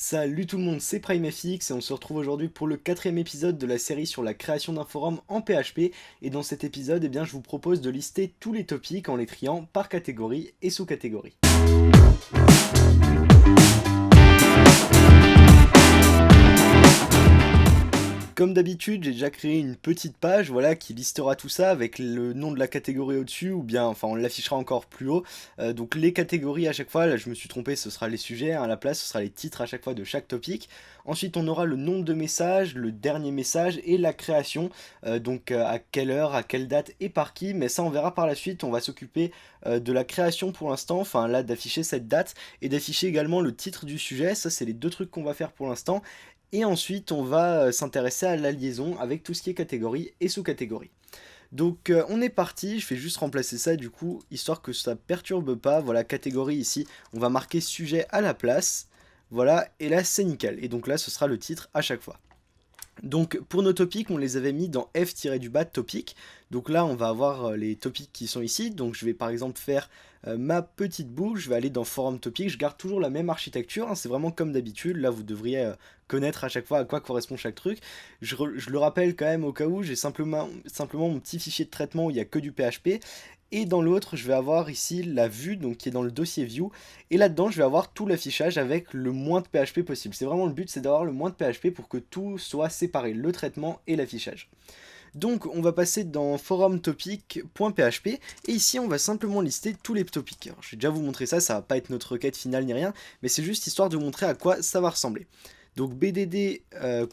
Salut tout le monde, c'est PrimeFX et on se retrouve aujourd'hui pour le quatrième épisode de la série sur la création d'un forum en PHP. Et dans cet épisode, je vous propose de lister tous les topics en les triant par catégorie et sous-catégorie. Comme d'habitude, j'ai déjà créé une petite page voilà, qui listera tout ça avec le nom de la catégorie au-dessus, ou bien, enfin on l'affichera encore plus haut. Donc les catégories à chaque fois, là je me suis trompé, ce sera les sujets, à la place ce sera les titres à chaque fois de chaque topic. Ensuite on aura le nombre de messages, le dernier message et la création, à quelle heure, à quelle date et par qui, mais ça on verra par la suite, on va s'occuper de la création pour l'instant, enfin là d'afficher cette date et d'afficher également le titre du sujet, ça c'est les deux trucs qu'on va faire pour l'instant. Et ensuite, on va s'intéresser à la liaison avec tout ce qui est catégorie et sous-catégorie. Donc on est parti, je vais juste remplacer ça du coup, histoire que ça perturbe pas. Voilà, catégorie ici, on va marquer sujet à la place. Voilà, et là c'est nickel. Et donc là, ce sera le titre à chaque fois. Donc pour nos topics, on les avait mis dans F-du-bas topic. Donc là, on va avoir les topics qui sont ici. Donc je vais par exemple faire ma petite boucle. Je vais aller dans forum topic. Je garde toujours la même architecture, hein, c'est vraiment comme d'habitude. Là, vous devriez connaître à chaque fois à quoi correspond chaque truc. Je le rappelle quand même au cas où, j'ai simplement mon petit fichier de traitement où il n'y a que du PHP. Et dans l'autre, je vais avoir ici la vue, donc qui est dans le dossier view. Et là-dedans, je vais avoir tout l'affichage avec le moins de PHP possible. C'est vraiment le but, c'est d'avoir le moins de PHP pour que tout soit séparé, le traitement et l'affichage. Donc, on va passer dans forum topic.php. Et ici, on va simplement lister tous les topics. Alors, je vais déjà vous montrer ça, ça va pas être notre requête finale ni rien, mais c'est juste histoire de vous montrer à quoi ça va ressembler. Donc, BDD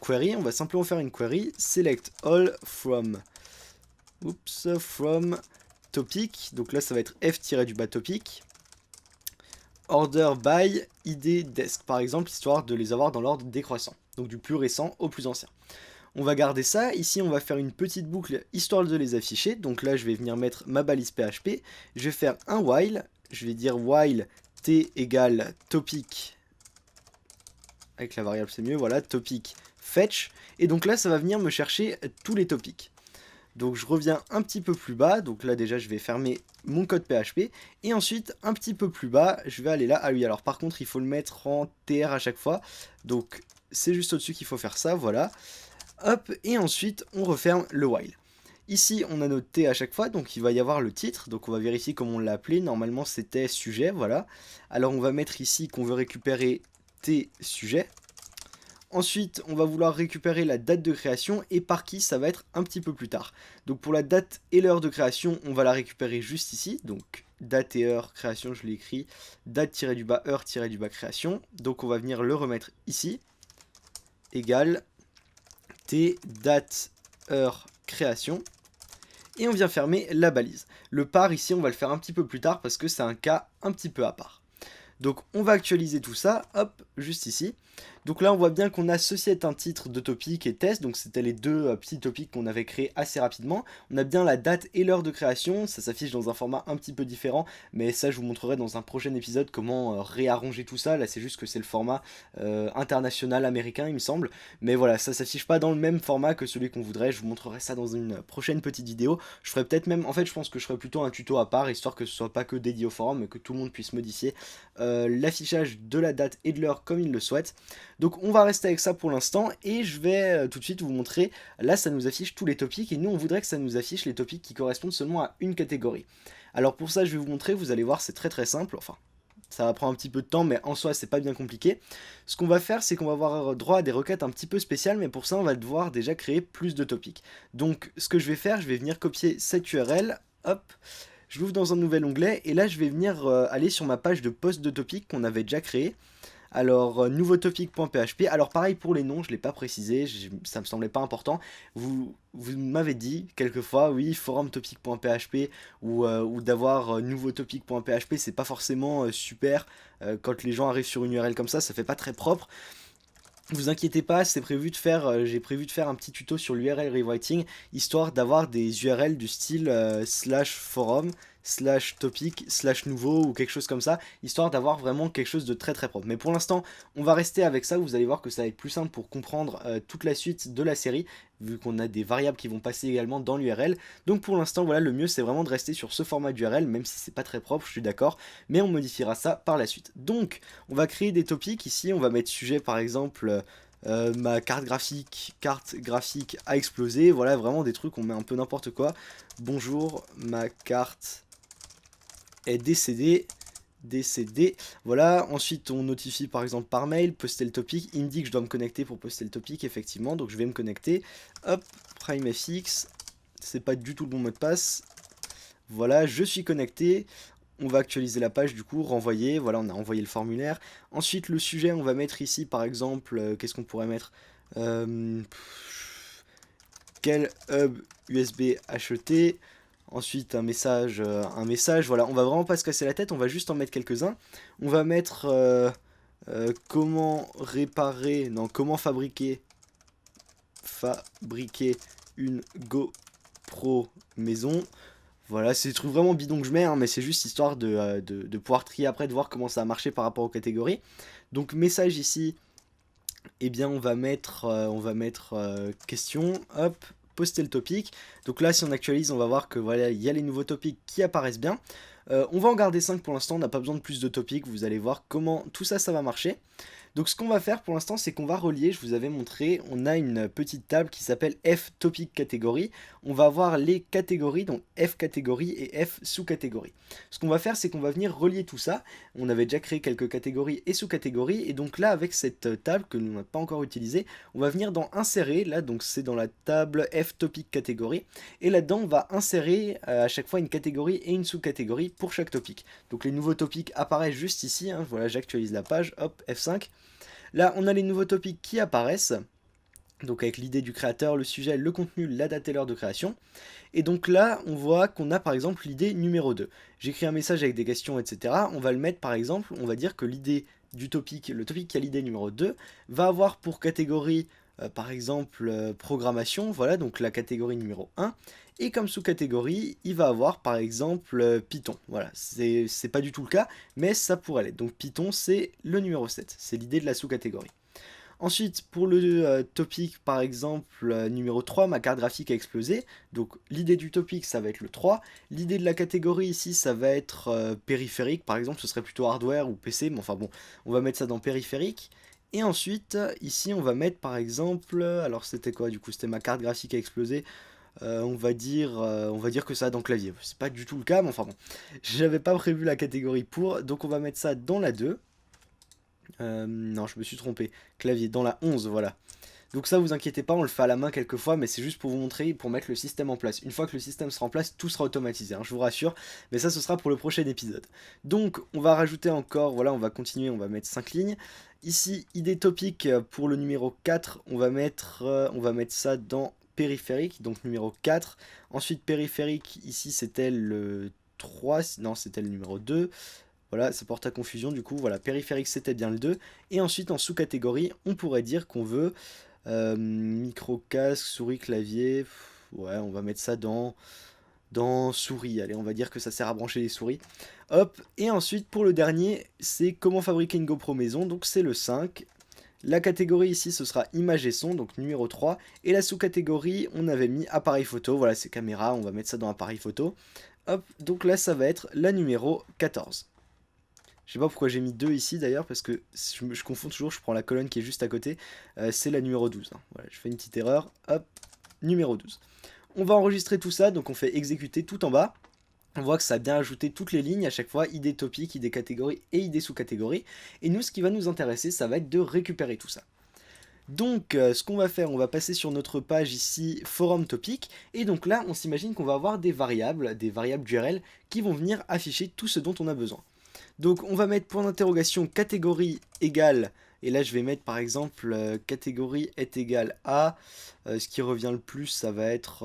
query, on va simplement faire une query, select all from topic, donc là ça va être f-du-bas topic, order by id desk par exemple, histoire de les avoir dans l'ordre décroissant, donc du plus récent au plus ancien. On va garder ça, ici on va faire une petite boucle histoire de les afficher, donc là je vais venir mettre ma balise PHP, je vais faire un while, je vais dire while t égale topic, avec la variable c'est mieux, voilà, topic fetch, et donc là ça va venir me chercher tous les topics. Donc je reviens un petit peu plus bas, donc là déjà je vais fermer mon code PHP, et ensuite un petit peu plus bas, je vais aller là, ah oui alors par contre il faut le mettre en TR à chaque fois, donc c'est juste au-dessus qu'il faut faire ça, voilà, hop, et ensuite on referme le while. Ici on a notre T à chaque fois, donc il va y avoir le titre, donc on va vérifier comment on l'a appelé, normalement c'était sujet, voilà, alors on va mettre ici qu'on veut récupérer T sujet. Ensuite, on va vouloir récupérer la date de création et par qui ça va être un petit peu plus tard. Donc pour la date et l'heure de création, on va la récupérer juste ici. Donc date et heure création, je l'ai écrit, date-heure-création. Donc on va venir le remettre ici, égale t date heure création. Et on vient fermer la balise. Le par ici, on va le faire un petit peu plus tard parce que c'est un cas un petit peu à part. Donc on va actualiser tout ça, hop, juste ici. Donc là on voit bien qu'on a ceci est un titre de topic et test, donc c'était les deux petits topics qu'on avait créés assez rapidement. On a bien la date et l'heure de création, ça s'affiche dans un format un petit peu différent, mais ça je vous montrerai dans un prochain épisode comment réarranger tout ça. Là c'est juste que c'est le format international américain il me semble, mais voilà, ça s'affiche pas dans le même format que celui qu'on voudrait, je vous montrerai ça dans une prochaine petite vidéo. Je ferai peut-être même, en fait je pense que je ferai plutôt un tuto à part, histoire que ce soit pas que dédié au forum, mais que tout le monde puisse modifier l'affichage de la date et de l'heure comme il le souhaite. Donc on va rester avec ça pour l'instant et je vais tout de suite vous montrer, là ça nous affiche tous les topics et nous on voudrait que ça nous affiche les topics qui correspondent seulement à une catégorie. Alors pour ça je vais vous montrer, vous allez voir c'est très très simple, enfin ça va prendre un petit peu de temps mais en soi c'est pas bien compliqué. Ce qu'on va faire c'est qu'on va avoir droit à des requêtes un petit peu spéciales mais pour ça on va devoir déjà créer plus de topics. Donc ce que je vais faire, je vais venir copier cette URL, hop, je l'ouvre dans un nouvel onglet et là je vais venir aller sur ma page de post de topic qu'on avait déjà créé. Alors, nouveau topic.php. Alors, pareil pour les noms, je ne l'ai pas précisé, ça me semblait pas important. Vous m'avez dit quelquefois, oui, forum topic.php ou d'avoir nouveau topic.php, c'est pas forcément super. Quand les gens arrivent sur une URL comme ça fait pas très propre. Vous inquiétez pas, c'est prévu de faire, j'ai prévu de faire un petit tuto sur l'URL rewriting, histoire d'avoir des URL du style /forum, slash topic slash nouveau ou quelque chose comme ça, histoire d'avoir vraiment quelque chose de très très propre. Mais pour l'instant, on va rester avec ça, vous allez voir que ça va être plus simple pour comprendre toute la suite de la série, vu qu'on a des variables qui vont passer également dans l'URL. Donc pour l'instant, voilà, le mieux c'est vraiment de rester sur ce format d'URL, même si c'est pas très propre, je suis d'accord, mais on modifiera ça par la suite. Donc, on va créer des topics, ici on va mettre sujet par exemple... ma carte graphique a explosé, voilà, vraiment des trucs, on met un peu n'importe quoi. Bonjour, ma carte est décédée, voilà. Ensuite on notifie par exemple par mail, poster le topic, il me dit que je dois me connecter pour poster le topic, effectivement, donc je vais me connecter, hop, PrimeFX, c'est pas du tout le bon mot de passe, voilà, je suis connecté. On va actualiser la page du coup, renvoyer, voilà, on a envoyé le formulaire. Ensuite le sujet, on va mettre ici par exemple, qu'est-ce qu'on pourrait mettre, quel hub USB acheter. Ensuite un message, voilà, on va vraiment pas se casser la tête, on va juste en mettre quelques-uns. On va mettre comment réparer, non, comment fabriquer une GoPro maison. Voilà, c'est des trucs vraiment bidons que je mets, hein, mais c'est juste histoire de pouvoir trier après, de voir comment ça a marché par rapport aux catégories. Donc message ici, eh bien on va mettre, question, hop, poster le topic. Donc là si on actualise, on va voir que voilà, il y a les nouveaux topics qui apparaissent bien. On va en garder 5 pour l'instant, on n'a pas besoin de plus de topics, vous allez voir comment tout ça, ça va marcher. Donc ce qu'on va faire pour l'instant, c'est qu'on va relier, je vous avais montré, on a une petite table qui s'appelle F Topic Catégorie. On va avoir les catégories, donc F catégorie et F sous-catégorie. Ce qu'on va faire, c'est qu'on va venir relier tout ça. On avait déjà créé quelques catégories et sous-catégories, et donc là, avec cette table que nous n'avons pas encore utilisée, on va venir dans Insérer, là, donc c'est dans la table F Topic Catégorie, et là-dedans, on va insérer à chaque fois une catégorie et une sous-catégorie pour chaque topic. Donc les nouveaux topics apparaissent juste ici, hein. Voilà, j'actualise la page, hop, F5. Là, on a les nouveaux topics qui apparaissent, donc avec l'idée du créateur, le sujet, le contenu, la date et l'heure de création. Et donc là, on voit qu'on a par exemple l'idée numéro 2. J'écris un message avec des questions, etc. On va le mettre par exemple, on va dire que l'idée du topic, le topic qui a l'idée numéro 2, va avoir pour catégorie, par exemple, programmation, voilà, donc la catégorie numéro 1. Et comme sous-catégorie, il va avoir par exemple Python. Voilà, c'est pas du tout le cas, mais ça pourrait l'être. Donc Python, c'est le numéro 7, c'est l'idée de la sous-catégorie. Ensuite, pour le topic, par exemple, numéro 3, ma carte graphique a explosé. Donc l'idée du topic, ça va être le 3. L'idée de la catégorie ici, ça va être périphérique. Par exemple, ce serait plutôt hardware ou PC, mais enfin bon, on va mettre ça dans périphérique. Et ensuite, ici, on va mettre par exemple, alors c'était quoi du coup? C'était ma carte graphique a explosé. On va dire que ça dans clavier. C'est pas du tout le cas, mais enfin bon. J'avais pas prévu la catégorie pour, donc on va mettre ça dans la 2. Non, je me suis trompé. Clavier, dans la 11, voilà. Donc ça, vous inquiétez pas, on le fait à la main quelquefois, mais c'est juste pour vous montrer, pour mettre le système en place. Une fois que le système sera en place, tout sera automatisé, hein, je vous rassure. Mais ça, ce sera pour le prochain épisode. Donc, on va rajouter encore, voilà, on va continuer, on va mettre 5 lignes. Ici, idée topic pour le numéro 4, on va mettre ça dans périphérique, donc numéro 4. Ensuite, périphérique, ici, c'était le 3, non, c'était le numéro 2. Voilà, ça porte à confusion du coup, voilà, périphérique c'était bien le 2. Et ensuite en sous-catégorie, on pourrait dire qu'on veut micro, casque, souris, clavier. Ouais, on va mettre ça dans souris. Allez, on va dire que ça sert à brancher les souris. Hop, et ensuite pour le dernier, c'est comment fabriquer une GoPro maison, donc c'est le 5. La catégorie ici, ce sera image et son, donc numéro 3. Et la sous-catégorie, on avait mis appareil photo, voilà, c'est caméra, on va mettre ça dans appareil photo. Hop, donc là, ça va être la numéro 14. Je sais pas pourquoi j'ai mis 2 ici d'ailleurs, parce que je confonds toujours, je prends la colonne qui est juste à côté, c'est la numéro 12. Hein. Voilà, je fais une petite erreur, hop, numéro 12. On va enregistrer tout ça, donc on fait exécuter tout en bas. On voit que ça a bien ajouté toutes les lignes à chaque fois, ID topic, ID catégorie et ID sous-catégorie. Et nous, ce qui va nous intéresser, ça va être de récupérer tout ça. Donc ce qu'on va faire, on va passer sur notre page ici, forum topic, et donc là, on s'imagine qu'on va avoir des variables d'URL, qui vont venir afficher tout ce dont on a besoin. Donc on va mettre point d'interrogation catégorie égale, et là je vais mettre par exemple catégorie est égale à, ce qui revient le plus ça va être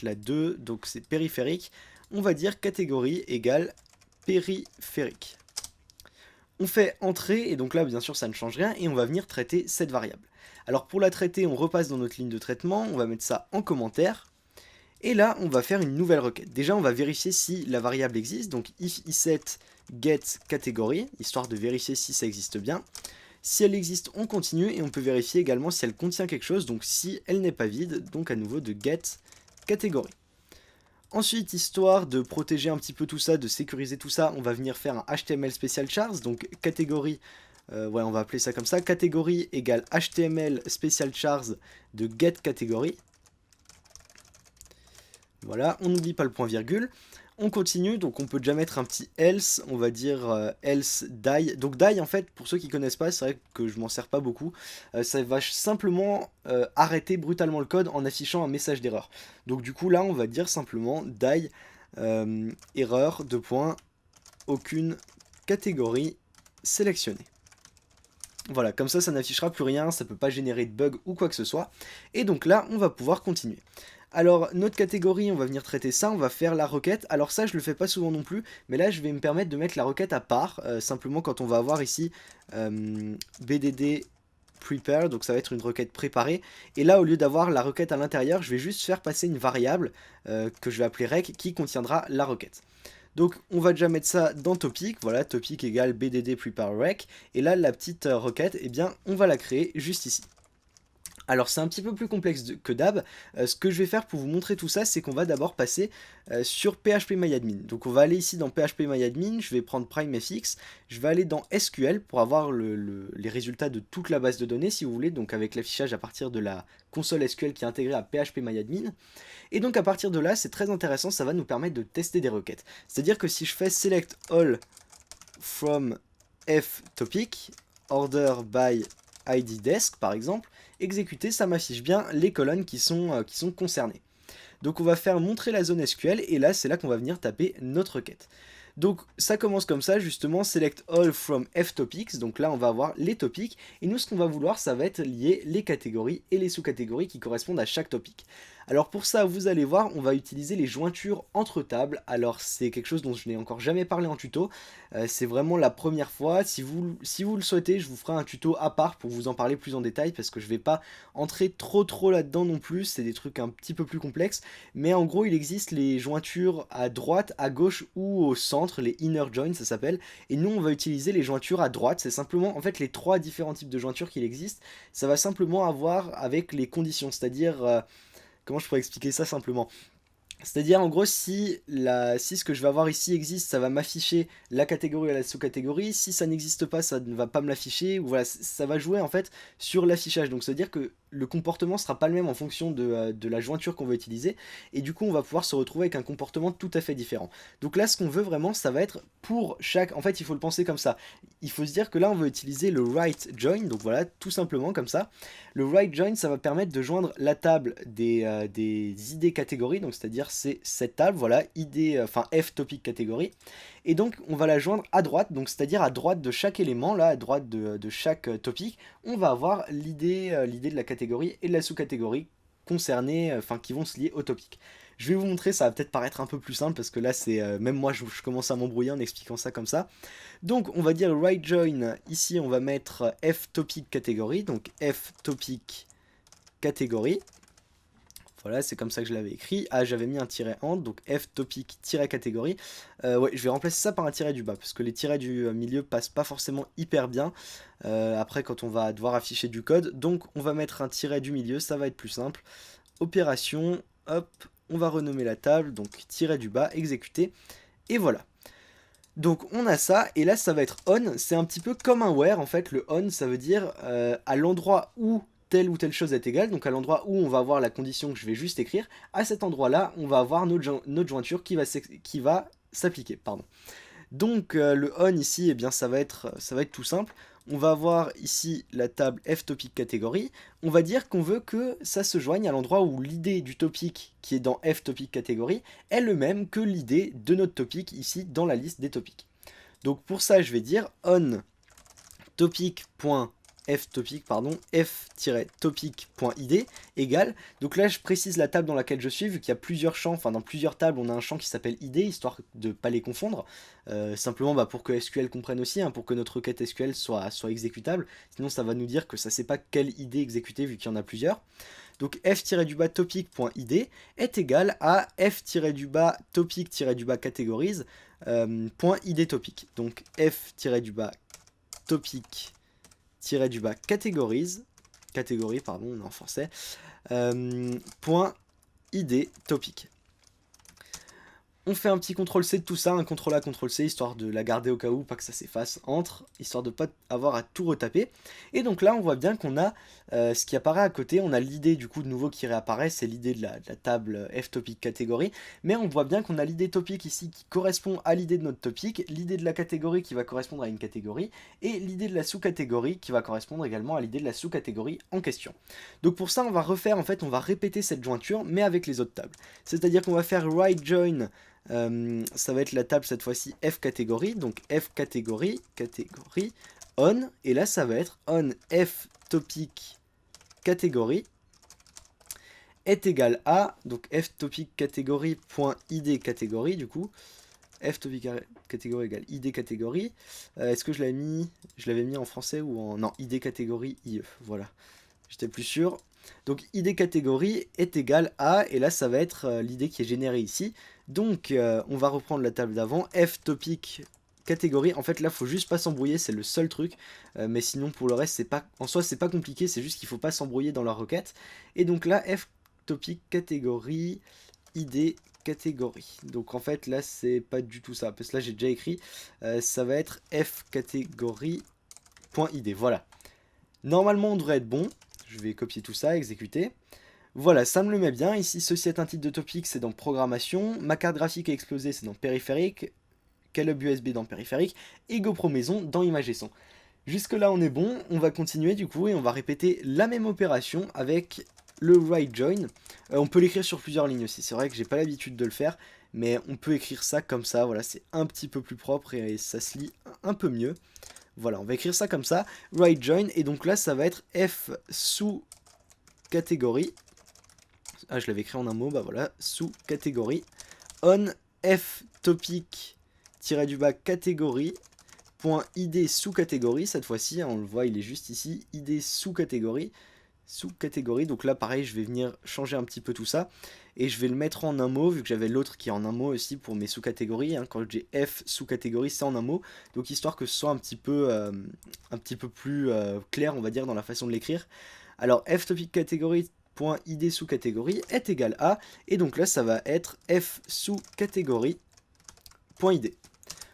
la 2, donc c'est périphérique, on va dire catégorie égale périphérique. On fait entrer, et donc là bien sûr ça ne change rien, et on va venir traiter cette variable. Alors pour la traiter, on repasse dans notre ligne de traitement, on va mettre ça en commentaire, Et là, on va faire une nouvelle requête. Déjà, on va vérifier si la variable existe. Donc, if iset get category, histoire de vérifier si ça existe bien. Si elle existe, on continue et on peut vérifier également si elle contient quelque chose. Donc, si elle n'est pas vide, donc à nouveau de get category. Ensuite, histoire de protéger un petit peu tout ça, de sécuriser tout ça, on va venir faire un HTML special chars. Donc, catégorie, ouais, on va appeler ça comme ça. Catégorie égale HTML special chars de get category. Voilà, on n'oublie pas le point virgule. On continue, donc on peut déjà mettre un petit else, on va dire else die. Donc die, en fait, pour ceux qui connaissent pas, c'est vrai que je m'en sers pas beaucoup, ça va simplement arrêter brutalement le code en affichant un message d'erreur. Donc du coup là, on va dire simplement die erreur de point aucune catégorie sélectionnée. Voilà, comme ça n'affichera plus rien, ça peut pas générer de bug ou quoi que ce soit. Et donc là, on va pouvoir continuer. Alors, notre catégorie, on va venir traiter ça, on va faire la requête. Alors ça, je le fais pas souvent non plus, mais là, je vais me permettre de mettre la requête à part, simplement quand on va avoir ici BDD prepare, donc ça va être une requête préparée. Et là, au lieu d'avoir la requête à l'intérieur, je vais juste faire passer une variable que je vais appeler rec qui contiendra la requête. Donc on va déjà mettre ça dans topic, voilà, topic égale bdd prepare rec, et là la petite requête, eh bien on va la créer juste ici. Alors c'est un petit peu plus complexe que d'hab, ce que je vais faire pour vous montrer tout ça, c'est qu'on va d'abord passer sur phpMyAdmin. Donc on va aller ici dans phpMyAdmin, je vais prendre PrimeFX, je vais aller dans SQL pour avoir les résultats de toute la base de données si vous voulez, donc avec l'affichage à partir de la console SQL qui est intégrée à phpMyAdmin. Et donc à partir de là, c'est très intéressant, ça va nous permettre de tester des requêtes. C'est-à-dire que si je fais select all from f topic, order by id desk par exemple, exécuter, ça m'affiche bien les colonnes qui sont concernées. Donc on va faire montrer la zone SQL et là c'est là qu'on va venir taper notre requête. Donc ça commence comme ça justement, select all from f topics, donc là on va avoir les topics, et nous ce qu'on va vouloir ça va être lier les catégories et les sous-catégories qui correspondent à chaque topic. Alors pour ça vous allez voir, on va utiliser les jointures entre tables, alors c'est quelque chose dont je n'ai encore jamais parlé en tuto, c'est vraiment la première fois, si vous le souhaitez je vous ferai un tuto à part pour vous en parler plus en détail parce que je vais pas entrer trop là-dedans non plus, c'est des trucs un petit peu plus complexes, mais en gros il existe les jointures à droite, à gauche ou au centre, les inner joins ça s'appelle, et nous on va utiliser les jointures à droite, c'est simplement en fait les trois différents types de jointures qu'il existe, ça va simplement avoir avec les conditions, c'est-à-dire, comment je pourrais expliquer ça simplement? C'est-à-dire en gros si ce que je vais avoir ici existe, ça va m'afficher la catégorie et la sous-catégorie, si ça n'existe pas, ça ne va pas me l'afficher, ou voilà, ça va jouer en fait sur l'affichage, donc c'est-à-dire que le comportement sera pas le même en fonction de la jointure qu'on va utiliser, et du coup on va pouvoir se retrouver avec un comportement tout à fait différent. Donc là ce qu'on veut vraiment, ça va être pour chaque, en fait il faut le penser comme ça, il faut se dire que là on va utiliser le right join, donc voilà, tout simplement comme ça. Le right join ça va permettre de joindre la table des ID catégories, donc c'est-à-dire c'est cette table, voilà, ID, enfin F topic catégorie, et donc on va la joindre à droite, donc c'est-à-dire à droite de chaque élément, là, à droite de chaque topic, on va avoir l'idée de la catégorie et de la sous-catégorie concernées, enfin qui vont se lier au topic. Je vais vous montrer, ça va peut-être paraître un peu plus simple parce que là c'est même moi je commence à m'embrouiller en expliquant ça comme ça. Donc on va dire right join, ici on va mettre F topic catégorie, donc F topic catégorie. Voilà, c'est comme ça que je l'avais écrit. Ah, j'avais mis un tiret entre, donc F topic-catégorie. Ouais, je vais remplacer ça par un tiret du bas, parce que les tirets du milieu passent pas forcément hyper bien après quand on va devoir afficher du code. Donc on va mettre un tiret du milieu, ça va être plus simple. Opération, hop, on va renommer la table, donc tiret du bas, exécuter, et voilà. Donc on a ça, et là ça va être on, c'est un petit peu comme un where en fait, le on ça veut dire à l'endroit où telle ou telle chose est égale, donc à l'endroit où on va avoir la condition que je vais juste écrire, à cet endroit-là, on va avoir notre jointure qui va s'appliquer, pardon. Donc le on ici, eh bien ça va être tout simple. On va avoir ici la table f topic catégorie. On va dire qu'on veut que ça se joigne à l'endroit où l'idée du topic qui est dans f topic catégorie est le même que l'idée de notre topic ici dans la liste des topics. Donc pour ça, je vais dire on topic.id f-topic, pardon, f-topic.id égale, donc là je précise la table dans laquelle je suis, vu qu'il y a plusieurs champs, enfin dans plusieurs tables on a un champ qui s'appelle id, histoire de ne pas les confondre, simplement pour que SQL comprenne aussi, hein, pour que notre requête SQL soit exécutable, sinon ça va nous dire que ça sait pas quelle id exécuter vu qu'il y en a plusieurs. Donc f-topic.id est égal à f-topic-categories .id topic. Donc f-topic-categories, catégorie pardon, on est en français, .id topic. On fait un petit CTRL-C de tout ça, un CTRL-A, CTRL-C, histoire de la garder au cas où, pas que ça s'efface, entre, histoire de pas avoir à tout retaper. Et donc là, on voit bien qu'on a ce qui apparaît à côté, on a l'idée du coup de nouveau qui réapparaît, c'est l'idée de la table f-topic catégorie, mais on voit bien qu'on a l'idée topic ici qui correspond à l'idée de notre topic, l'idée de la catégorie qui va correspondre à une catégorie, et l'idée de la sous-catégorie qui va correspondre également à l'idée de la sous-catégorie en question. Donc pour ça, on va refaire, en fait, on va répéter cette jointure, mais avec les autres tables. C'est-à-dire qu'on va faire right join. Ça va être la table cette fois-ci F catégorie, donc F catégorie, on, et là ça va être on F topic catégorie est égal à, donc F topic catégorie.id catégorie du coup, F topic catégorie égale id catégorie, est-ce que je l'avais mis en français ou en, non, id catégorie IE, voilà, j'étais plus sûr. Donc id catégorie est égal à, et là ça va être l'idée qui est générée ici. Donc on va reprendre la table d'avant, f topic catégorie. En fait là faut juste pas s'embrouiller, c'est le seul truc, mais sinon pour le reste c'est pas, en soi c'est pas compliqué, c'est juste qu'il faut pas s'embrouiller dans la requête. Et donc là f topic catégorie id catégorie. Donc en fait là c'est pas du tout ça, parce que là j'ai déjà écrit, ça va être f catégorie.id. Voilà. Normalement on devrait être bon. Je vais copier tout ça, exécuter. Voilà, ça me le met bien. Ici, ceci est un titre de topic, c'est dans programmation. Ma carte graphique a explosé, c'est dans périphérique. Caleb USB dans périphérique. Et GoPro Maison dans image et son. Jusque là, on est bon. On va continuer du coup et on va répéter la même opération avec le right join. On peut l'écrire sur plusieurs lignes aussi. C'est vrai que j'ai pas l'habitude de le faire, mais on peut écrire ça comme ça. Voilà, c'est un petit peu plus propre et ça se lit un peu mieux. Voilà, on va écrire ça comme ça, right join, et donc là ça va être F sous catégorie. Ah, je l'avais écrit en un mot, bah voilà, sous catégorie. On F topic catégorie. .id sous catégorie, cette fois-ci, on le voit, il est juste ici, id sous catégorie. Donc là pareil, je vais venir changer un petit peu tout ça et je vais le mettre en un mot, vu que j'avais l'autre qui est en un mot aussi pour mes sous-catégories, hein. Quand j'ai F sous-catégorie, c'est en un mot, donc histoire que ce soit un petit peu plus clair, on va dire, dans la façon de l'écrire. Alors F topic catégorie.id sous-catégorie est égal à, et donc là ça va être F sous-catégorie.id.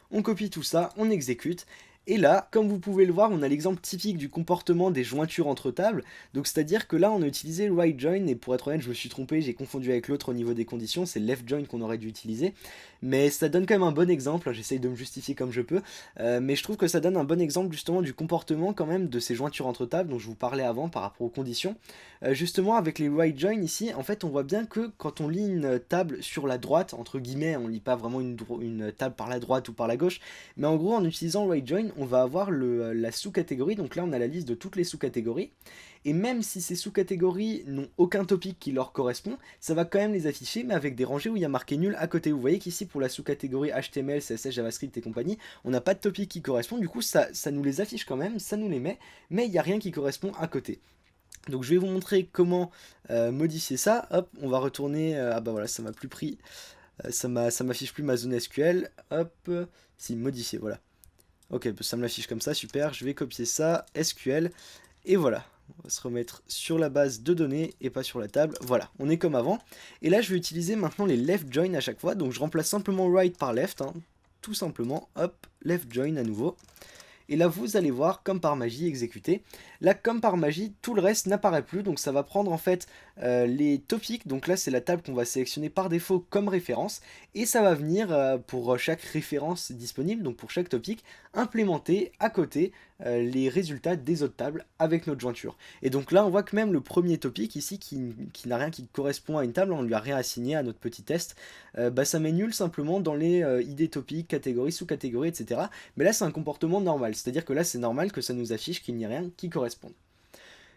On copie tout ça, on exécute. Et là, comme vous pouvez le voir, on a l'exemple typique du comportement des jointures entre tables. Donc c'est-à-dire que là, on a utilisé le right join, et pour être honnête, je me suis trompé, j'ai confondu avec l'autre au niveau des conditions, c'est le left join qu'on aurait dû utiliser. Mais ça donne quand même un bon exemple, j'essaye de me justifier comme je peux, mais je trouve que ça donne un bon exemple justement du comportement quand même de ces jointures entre tables dont je vous parlais avant par rapport aux conditions. Justement, avec les right join ici, en fait, on voit bien que quand on lit une table sur la droite, entre guillemets, on lit pas vraiment une table par la droite ou par la gauche, mais en gros, en utilisant right join, on va avoir la sous-catégorie, donc là on a la liste de toutes les sous-catégories, et même si ces sous-catégories n'ont aucun topic qui leur correspond, ça va quand même les afficher, mais avec des rangées où il y a marqué nul à côté. Vous voyez qu'ici pour la sous-catégorie HTML, CSS, JavaScript et compagnie, on n'a pas de topic qui correspond, du coup ça nous les affiche quand même, ça nous les met, mais il n'y a rien qui correspond à côté. Donc je vais vous montrer comment modifier ça. Hop, on va retourner, ah bah voilà, ça m'a plus pris, ça m'affiche plus ma zone SQL, hop, si, modifier, voilà. Ok, ça me l'affiche comme ça, super, je vais copier ça, SQL, et voilà. On va se remettre sur la base de données et pas sur la table, voilà, on est comme avant. Et là, je vais utiliser maintenant les left join à chaque fois, donc je remplace simplement right par left, hein, tout simplement, hop, left join à nouveau. Et là, vous allez voir, comme par magie, exécuté. Là, comme par magie, tout le reste n'apparaît plus. Donc ça va prendre en fait les topics. Donc là, c'est la table qu'on va sélectionner par défaut comme référence. Et ça va venir, pour chaque référence disponible, donc pour chaque topic, implémenter à côté les résultats des autres tables avec notre jointure. Et donc là, on voit que même le premier topic ici, qui n'a rien qui correspond à une table, on ne lui a rien assigné à notre petit test, bah, ça met nul simplement dans les ID topics, catégories, sous-catégories, etc. Mais là, c'est un comportement normal. C'est-à-dire que là, c'est normal que ça nous affiche qu'il n'y a rien qui correspond. correspondent.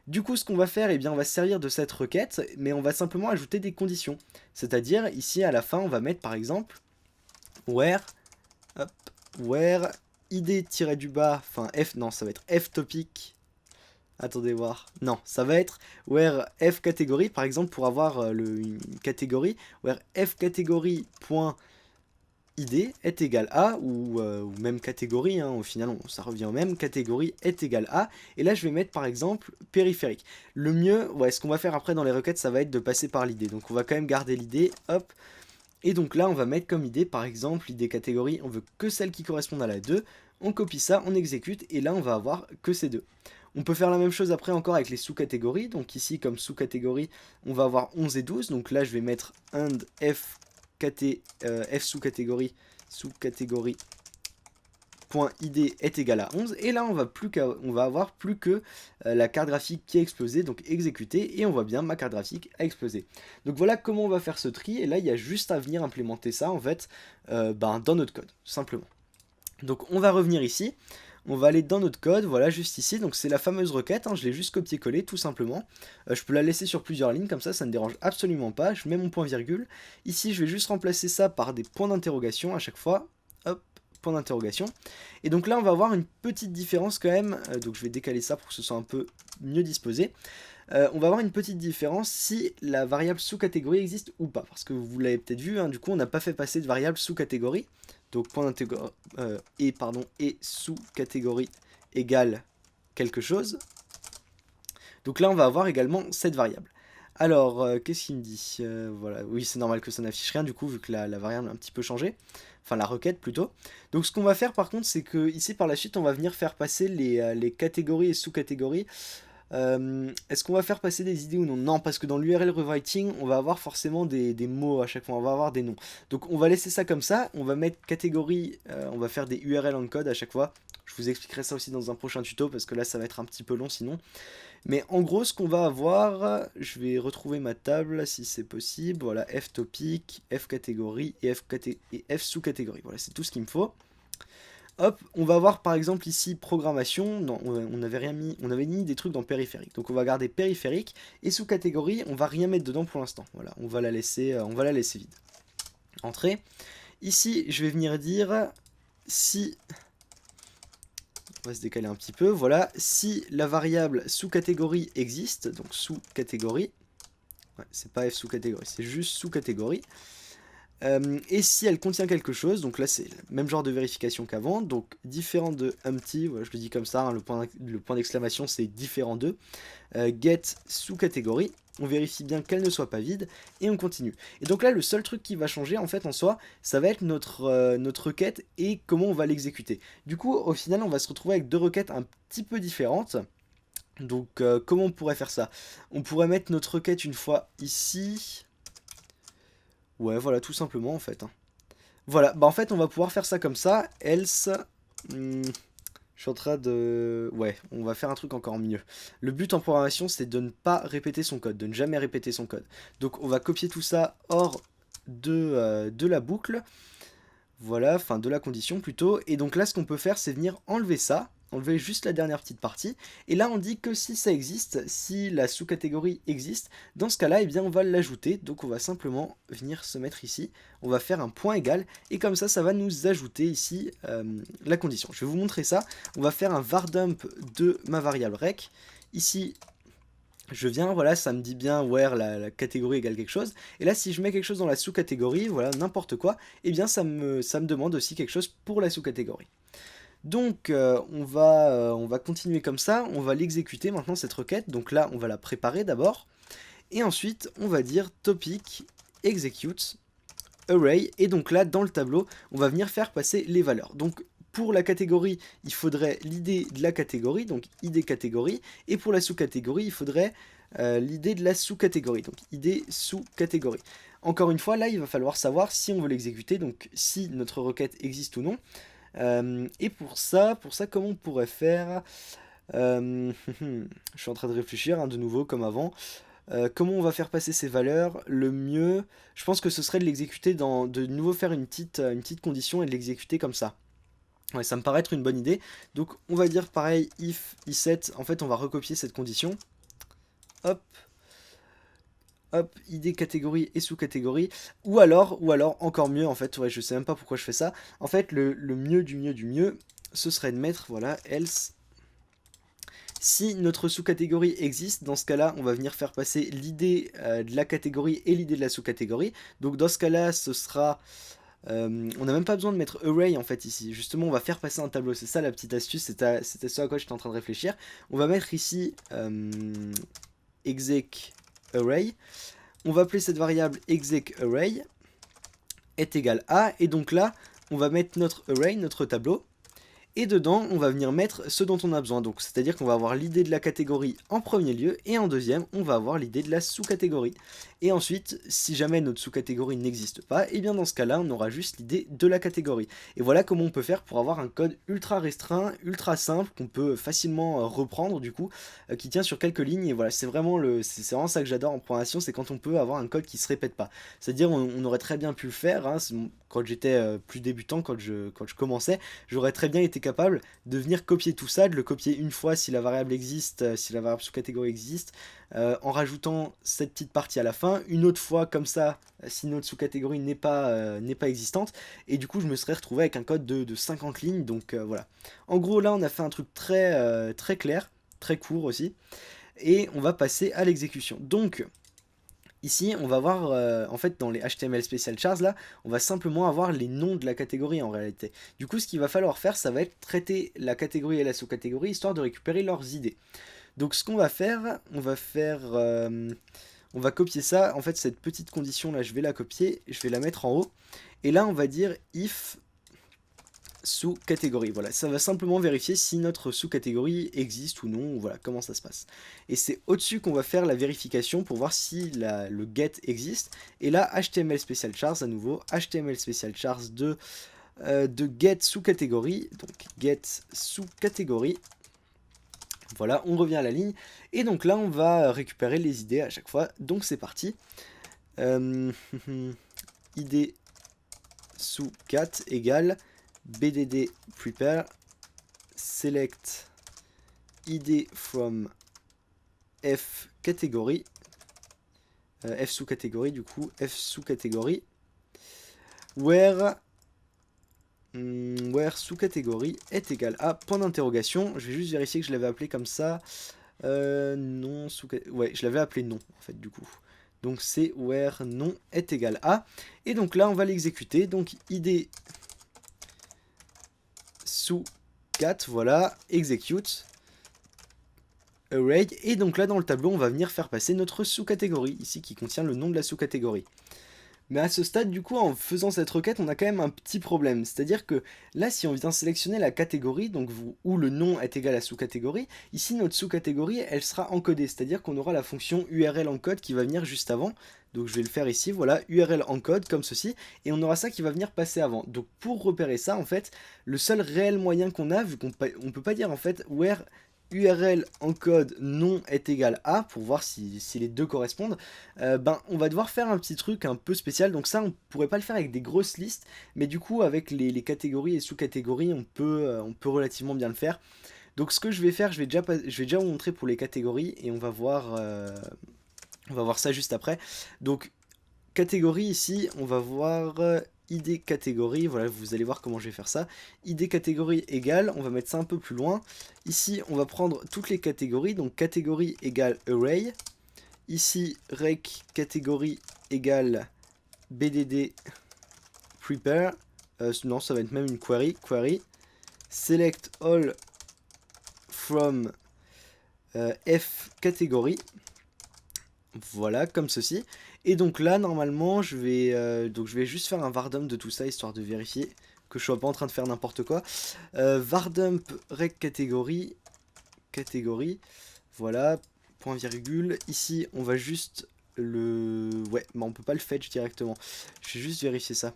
Du coup, ce qu'on va faire, eh bien, on va se servir de cette requête, mais on va simplement ajouter des conditions. C'est-à-dire, ici, à la fin, on va mettre, par exemple, where, hop, where id-du-bas, enfin, f, non, ça va être f topic. Attendez voir. Non, ça va être where f catégorie, par exemple, pour avoir une catégorie, where f catégorie.id est égal à, ou même catégorie, hein, au final ça revient au même, catégorie est égal à, et là je vais mettre par exemple périphérique. Le mieux, ouais, ce qu'on va faire après dans les requêtes, ça va être de passer par l'id, donc on va quand même garder l'id, hop, et donc là on va mettre comme id, par exemple, l'id catégorie, on veut que celle qui correspond à la 2, on copie ça, on exécute, et là on va avoir que ces deux. On peut faire la même chose après encore avec les sous-catégories, donc ici comme sous-catégorie, on va avoir 11 et 12, donc là je vais mettre and f f sous-catégorie .id est égal à 11, et là on va avoir plus que la carte graphique qui a explosé, donc exécuté, et on voit bien ma carte graphique a explosé. Donc voilà comment on va faire ce tri, et là il y a juste à venir implémenter ça en fait dans notre code, simplement. Donc on va revenir ici, on va aller dans notre code, voilà, juste ici, donc c'est la fameuse requête, hein, je l'ai juste copié-collé tout simplement. Je peux la laisser sur plusieurs lignes, comme ça ne me dérange absolument pas, je mets mon point virgule. Ici je vais juste remplacer ça par des points d'interrogation à chaque fois, hop, point d'interrogation. Et donc là on va avoir une petite différence quand même, donc je vais décaler ça pour que ce soit un peu mieux disposé. On va avoir une petite différence si la variable sous-catégorie existe ou pas, parce que vous l'avez peut-être vu, hein, du coup on n'a pas fait passer de variable sous-catégorie. Donc point et sous-catégorie égale quelque chose. Donc là on va avoir également cette variable. Alors qu'est-ce qu'il me dit voilà, oui c'est normal que ça n'affiche rien du coup vu que la variable a un petit peu changé. Enfin la requête plutôt. Donc ce qu'on va faire par contre c'est que ici par la suite on va venir faire passer les catégories et sous-catégories. Est-ce qu'on va faire passer des idées ou non? Non, parce que dans l'URL rewriting, on va avoir forcément des mots à chaque fois, on va avoir des noms. Donc on va laisser ça comme ça, on va mettre catégorie, on va faire des URL en code à chaque fois. Je vous expliquerai ça aussi dans un prochain tuto, parce que là ça va être un petit peu long sinon. Mais en gros, ce qu'on va avoir, je vais retrouver ma table si c'est possible. Voilà, F topic, F catégorie et F sous-catégorie. Voilà, c'est tout ce qu'il me faut. Hop, on va voir par exemple ici programmation, non, on avait rien mis, on avait mis des trucs dans périphérique, donc on va garder périphérique, et sous catégorie, on va rien mettre dedans pour l'instant, voilà, on va la laisser vide. Entrée, ici je vais venir dire si, on va se décaler un petit peu, voilà, si la variable sous catégorie existe, donc sous catégorie, ouais, c'est pas F sous catégorie, c'est juste sous catégorie. Et si elle contient quelque chose, donc là c'est le même genre de vérification qu'avant, donc différent de empty, voilà, je le dis comme ça, hein, le point d'exclamation c'est différent de, get sous-catégorie, on vérifie bien qu'elle ne soit pas vide, et on continue. Et donc là le seul truc qui va changer en fait en soi, ça va être notre requête et comment on va l'exécuter. Du coup au final on va se retrouver avec deux requêtes un petit peu différentes. Donc comment on pourrait faire ça? On pourrait mettre notre requête une fois ici. Ouais, voilà, tout simplement, en fait. Voilà, bah en fait, on va pouvoir faire ça comme ça, else... je suis en train de... Ouais, on va faire un truc encore mieux. Le but en programmation, c'est de ne pas répéter son code, de ne jamais répéter son code. Donc, on va copier tout ça hors de la boucle. Voilà, enfin, de la condition, plutôt. Et donc là, ce qu'on peut faire, c'est venir enlever ça. Enlever juste la dernière petite partie, et là on dit que si ça existe, si la sous-catégorie existe, dans ce cas-là, eh bien on va l'ajouter, donc on va simplement venir se mettre ici, on va faire un point égal, et comme ça va nous ajouter ici la condition. Je vais vous montrer ça, on va faire un var_dump de ma variable rec, ici je viens, voilà, ça me dit bien where la catégorie égale quelque chose, et là si je mets quelque chose dans la sous-catégorie, voilà, n'importe quoi, eh bien ça me demande aussi quelque chose pour la sous-catégorie. Donc on va continuer comme ça, on va l'exécuter maintenant cette requête, donc là on va la préparer d'abord, et ensuite on va dire topic execute array, et donc là dans le tableau on va venir faire passer les valeurs. Donc pour la catégorie il faudrait l'id de la catégorie, donc id catégorie, et pour la sous-catégorie il faudrait l'id de la sous-catégorie, donc id sous-catégorie. Encore une fois là il va falloir savoir si on veut l'exécuter, donc si notre requête existe ou non. Et pour ça, comment on pourrait faire je suis en train de réfléchir, hein, de nouveau, comme avant. Comment on va faire passer ces valeurs? Le mieux, je pense que ce serait de l'exécuter de nouveau faire une petite condition et de l'exécuter comme ça. Ouais, ça me paraît être une bonne idée. Donc on va dire pareil, if i7, en fait on va recopier cette condition. Hop, hop, id catégorie et sous-catégorie. Ou alors, encore mieux en fait, ouais, je sais même pas pourquoi je fais ça. En fait, le mieux du mieux du mieux, ce serait de mettre, voilà, else. Si notre sous-catégorie existe, dans ce cas-là, on va venir faire passer l'idée de la catégorie et l'idée de la sous-catégorie. Donc dans ce cas-là, ce sera... on n'a même pas besoin de mettre array en fait ici. Justement, on va faire passer un tableau. C'est ça la petite astuce, c'était ce à quoi j'étais en train de réfléchir. On va mettre ici exec array. On va appeler cette variable exec array est égal à. Et donc là, on va mettre notre array, notre tableau. Et dedans, on va venir mettre ce dont on a besoin. Donc, c'est-à-dire qu'on va avoir l'idée de la catégorie en premier lieu, et en deuxième, on va avoir l'idée de la sous-catégorie. Et ensuite, si jamais notre sous-catégorie n'existe pas, et bien dans ce cas-là, on aura juste l'idée de la catégorie. Et voilà comment on peut faire pour avoir un code ultra restreint, ultra simple, qu'on peut facilement reprendre du coup, qui tient sur quelques lignes. Et voilà, c'est vraiment ça que j'adore en programmation, c'est quand on peut avoir un code qui se répète pas. C'est-à-dire, on aurait très bien pu le faire, hein, quand j'étais plus débutant, quand je commençais, j'aurais très bien été capable de venir copier tout ça, de le copier une fois si la variable existe, si la variable sous-catégorie existe, en rajoutant cette petite partie à la fin, une autre fois comme ça, si notre sous-catégorie n'est pas existante, et du coup je me serais retrouvé avec un code de 50 lignes, donc voilà. En gros là on a fait un truc très clair, très court aussi, et on va passer à l'exécution. Donc ici, on va voir, en fait, dans les HTML Special Chars, là, on va simplement avoir les noms de la catégorie en réalité. Du coup, ce qu'il va falloir faire, ça va être traiter la catégorie et la sous-catégorie, histoire de récupérer leurs idées. Donc, ce qu'on va faire, on va copier ça. En fait, cette petite condition-là, je vais la copier, je vais la mettre en haut. Et là, on va dire if sous-catégorie. Voilà, ça va simplement vérifier si notre sous-catégorie existe ou non, ou voilà, comment ça se passe. Et c'est au-dessus qu'on va faire la vérification pour voir si le get existe. Et là, HTML Special Chars à nouveau, HTML Special Chars de get sous-catégorie, donc get sous-catégorie. Voilà, on revient à la ligne. Et donc là, on va récupérer les idées à chaque fois. Donc c'est parti. Idée sous 4 égale bdd prepare select id from f catégorie, f sous catégorie du coup, f sous catégorie, where sous catégorie est égal à point d'interrogation. Je vais juste vérifier que je l'avais appelé comme ça. Non sous, ouais, je l'avais appelé non en fait du coup. Donc c'est where non est égal à. Et donc là on va l'exécuter. Donc id sous 4, voilà, execute, array, et donc là dans le tableau on va venir faire passer notre sous-catégorie, ici qui contient le nom de la sous-catégorie. Mais à ce stade du coup en faisant cette requête on a quand même un petit problème, c'est-à-dire que là si on vient sélectionner la catégorie, donc où le nom est égal à sous-catégorie, ici notre sous-catégorie elle sera encodée, c'est-à-dire qu'on aura la fonction URL encode qui va venir juste avant. Donc je vais le faire ici, voilà, URL encode comme ceci, et on aura ça qui va venir passer avant. Donc pour repérer ça, en fait, le seul réel moyen qu'on a, vu qu'on peut pas dire en fait where URL encode non est égal à, pour voir si les deux correspondent, ben on va devoir faire un petit truc un peu spécial. Donc ça on pourrait pas le faire avec des grosses listes, mais du coup avec les catégories et sous-catégories on peut relativement bien le faire. Donc ce que je vais faire, je vais déjà vous montrer pour les catégories, et on va voir ça juste après. Donc, catégorie ici, on va voir id catégorie. Voilà, vous allez voir comment je vais faire ça. Id catégorie égale, on va mettre ça un peu plus loin. Ici, on va prendre toutes les catégories. Donc, catégorie égale array. Ici, rec catégorie égale bdd prepare. Non, ça va être même une query. Query. Select all from f catégorie. Voilà, comme ceci. Et donc là, normalement, je vais juste faire un vardump de tout ça, histoire de vérifier que je sois pas en train de faire n'importe quoi. Vardump rec catégorie, voilà, point virgule. Ici, on va juste ouais, mais on peut pas le fetch directement. Je vais juste vérifier ça.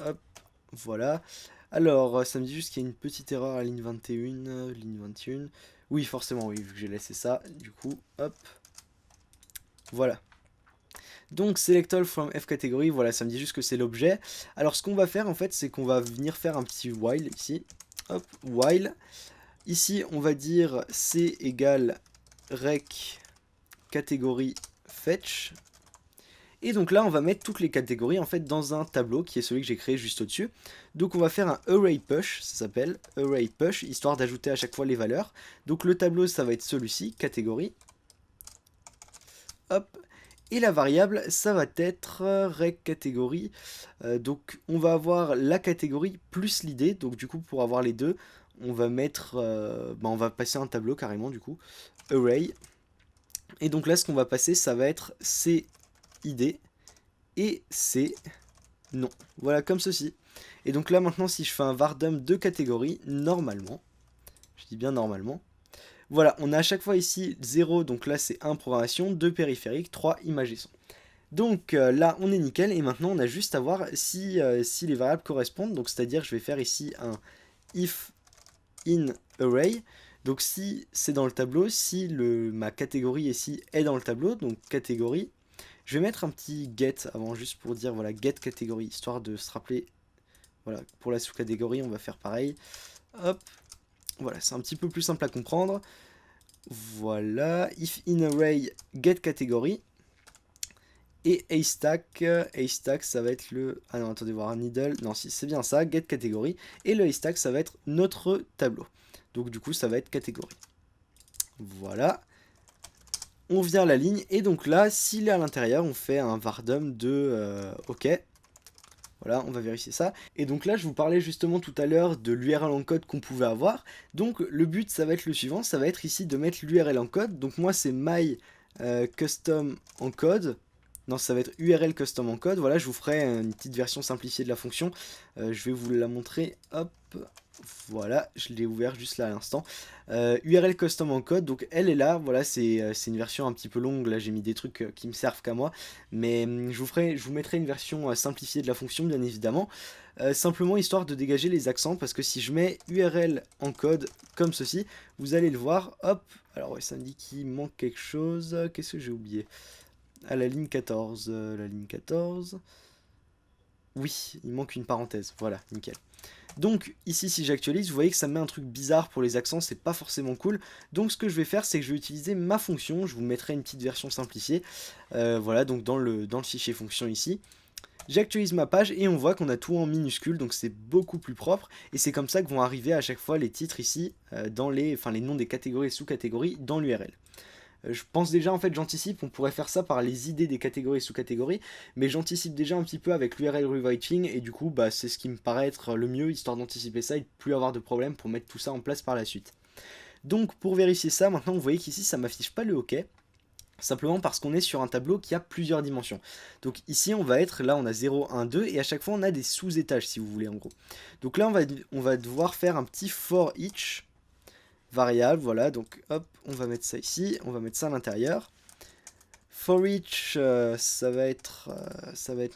Hop, voilà. Alors, ça me dit juste qu'il y a une petite erreur à ligne 21, ligne 21. Oui, forcément, oui, vu que j'ai laissé ça. Du coup, hop. Voilà. Donc select all from f category, voilà, ça me dit juste que c'est l'objet. Alors ce qu'on va faire en fait, c'est qu'on va venir faire un petit while ici. hop, while. Ici, on va dire c égale rec catégorie fetch. Et donc là, on va mettre toutes les catégories en fait dans un tableau qui est celui que j'ai créé juste au-dessus. Donc on va faire un array push, ça s'appelle array push, histoire d'ajouter à chaque fois les valeurs. Donc le tableau, ça va être celui-ci, catégorie. Hop. Et la variable, ça va être rec catégorie. Donc on va avoir la catégorie plus l'idée. Donc du coup, pour avoir les deux, on va mettre, on va passer un tableau carrément du coup, array. Et donc là, ce qu'on va passer, ça va être c id et c non. Voilà, comme ceci. Et donc là, maintenant, si je fais un vardum de catégorie, normalement, je dis bien normalement, voilà, on a à chaque fois ici 0, donc là c'est 1 programmation, 2 périphériques, 3 images et son. Donc là, on est nickel, et maintenant on a juste à voir si, si les variables correspondent. Donc c'est-à-dire, je vais faire ici un if in array. Donc si c'est dans le tableau, si ma catégorie ici est dans le tableau, donc catégorie, je vais mettre un petit get avant, juste pour dire, voilà, get catégorie, histoire de se rappeler, voilà, pour la sous-catégorie, on va faire pareil. Hop, voilà, c'est un petit peu plus simple à comprendre. Voilà, if in array get catégorie. Et haystack, haystack ça va être le... Ah non, attendez voir, needle, non si c'est bien ça, get catégorie. Et le haystack ça va être notre tableau. Donc du coup ça va être catégorie. Voilà. On vient à la ligne, et donc là, s'il est à l'intérieur, on fait un vardum de OK. Voilà, on va vérifier ça. Et donc là, je vous parlais justement tout à l'heure de l'URL en code qu'on pouvait avoir. Donc le but, ça va être le suivant, ça va être ici de mettre l'URL en code. Donc moi, c'est my custom en code. Non, ça va être URL custom en code. Voilà, je vous ferai une petite version simplifiée de la fonction. Je vais vous la montrer. Hop, voilà, je l'ai ouvert juste là à l'instant. URL custom en code, donc elle est là. Voilà, c'est une version un petit peu longue. Là, j'ai mis des trucs qui me servent qu'à moi. Mais je vous mettrai une version simplifiée de la fonction, bien évidemment. Simplement histoire de dégager les accents, parce que si je mets URL en code comme ceci, vous allez le voir. Hop, alors ouais, ça me dit qu'il manque quelque chose. Qu'est-ce que j'ai oublié? À la ligne 14, la ligne 14. Oui, il manque une parenthèse, voilà, nickel. Donc ici, si j'actualise, vous voyez que ça me met un truc bizarre pour les accents, c'est pas forcément cool. Donc ce que je vais faire, c'est que je vais utiliser ma fonction, je vous mettrai une petite version simplifiée. Voilà, donc dans le fichier fonction ici. J'actualise ma page et on voit qu'on a tout en minuscule, donc c'est beaucoup plus propre. Et c'est comme ça que vont arriver à chaque fois les titres ici, dans les noms des catégories et sous-catégories dans l'URL. Je pense déjà, en fait, j'anticipe, on pourrait faire ça par les idées des catégories et sous-catégories, mais j'anticipe déjà un petit peu avec l'URL rewriting, et du coup, bah, c'est ce qui me paraît être le mieux, histoire d'anticiper ça et de plus avoir de problème pour mettre tout ça en place par la suite. Donc, pour vérifier ça, maintenant, vous voyez qu'ici, ça m'affiche pas le OK, simplement parce qu'on est sur un tableau qui a plusieurs dimensions. Donc ici, on va être, là, on a 0, 1, 2, et à chaque fois, on a des sous-étages, si vous voulez, en gros. Donc là, on va devoir faire un petit for each, variable, voilà, donc hop, on va mettre ça ici, on va mettre ça à l'intérieur. For each, ça va être